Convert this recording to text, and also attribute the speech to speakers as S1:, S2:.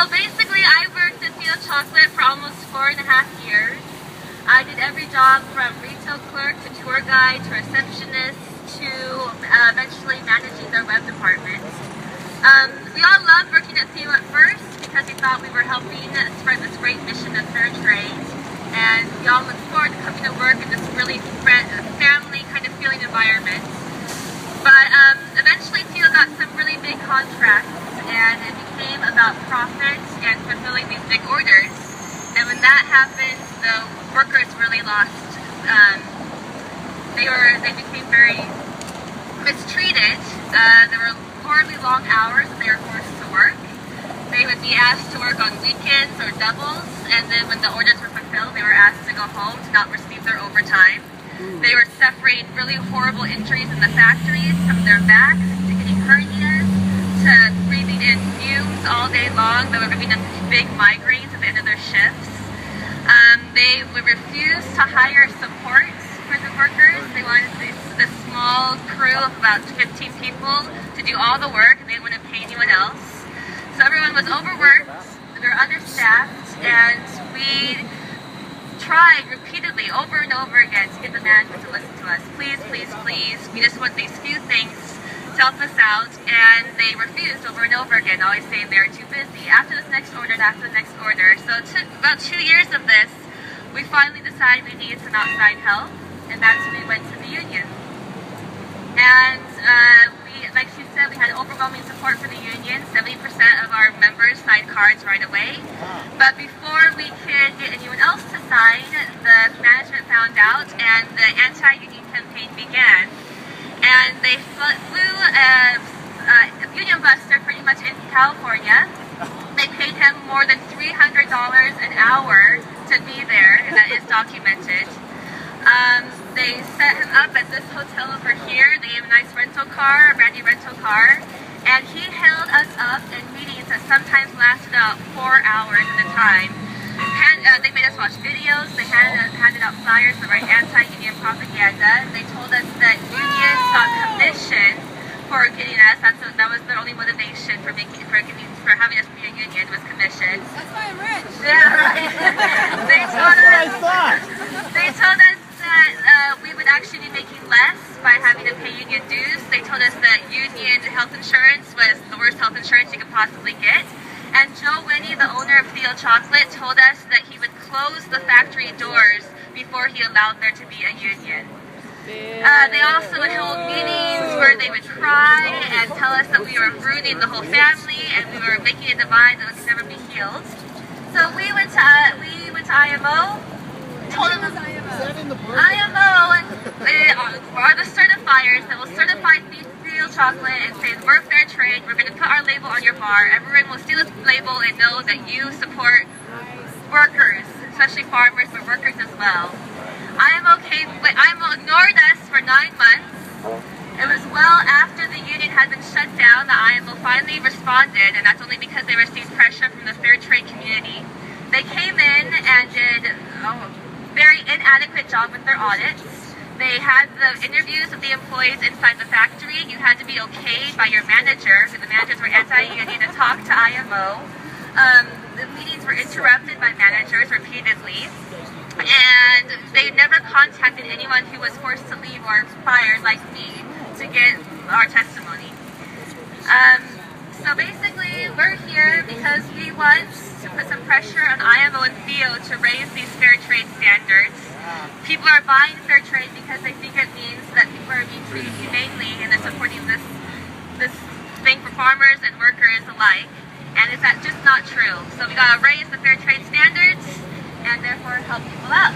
S1: basically, I worked at Theo Chocolate for almost 4.5 years. I did every job from retail clerk to tour guide to receptionist to eventually managing their web department. We all loved working at Theo at first because we thought we were helping spread this great mission of fair trade, and we all looked forward to coming to work in this really family kind of feeling environment. But eventually Theo got some really big contracts, and it became about profit and fulfilling these big orders. And when that happened, the workers really lost. They became very mistreated. There were horribly long hours that they were forced to work. They would be asked to work on weekends or doubles, and then when the orders were fulfilled, they were asked to go home to not receive their overtime. They were suffering really horrible injuries in the factories, from their backs to getting hernias to breathing in fumes all day long. They were giving them big migraines at the end of their shifts. They would refuse to hire support for the workers. They wanted this small crew of about 15 people to do all the work, and they wouldn't pay anyone else. So everyone was overworked, they were understaffed, and we tried repeatedly over and over again to get the management to listen to us. Please, please, please. We just want these few things to help us out, and they refused over and over again, always saying they were too busy. After this next order and after the next order. So it took about 2 years of this. We finally decided we needed some outside help, and that's when we went to the union. And like she said, we had overwhelming support for the union. 70% of our members signed cards right away. But before we could get anyone else to sign, the management found out, and the anti-union campaign began. And they flew a union buster pretty much into California. They paid him more than $300 an hour to be there, and that is documented. They set him up at this hotel over here. They have a nice rental car, a brand new rental car, and he held us up in meetings that sometimes lasted about 4 hours at a time. They made us watch videos. They handed out flyers that were anti-union propaganda. They told us that unions got commission for getting us. That was their only motivation for having us be a union, was commission.
S2: That's why I'm rich.
S1: Yeah, right. They told us that we would actually be making less by having to pay union dues. They told us that union health insurance was the worst health insurance you could possibly get. And Joe Winnie, the owner of Theo Chocolate, told us that he would close the factory doors before he allowed there to be a union. They also would hold meetings where they would cry and tell us that we were ruining the whole family and we were making a divide that would never be healed. So we went to IMO. IMO are the certifiers that will certify Theo Chocolate and say we're fair trade. We're going to put our label on your bar. Everyone will see this label and know that you support workers, especially farmers, but workers as well. IMO ignored us for 9 months. It was well after the union had been shut down that IMO finally responded, and that's only because they received pressure from the fair trade community. They came in and did very inadequate job with their audits. They had the interviews of the employees inside the factory. You had to be okayed by your manager, because the managers were anti-union, to talk to IMO. The meetings were interrupted by managers repeatedly, and they never contacted anyone who was forced to leave or fired, like me, to get our testimony. So basically, we're here because we want to put some pressure on IMO and Theo to raise these fair trade standards. People are buying fair trade because they think it means that people are being treated humanely, and they're supporting this thing for farmers and workers alike. And is that just not true? So we gotta raise the fair trade standards and therefore help people out.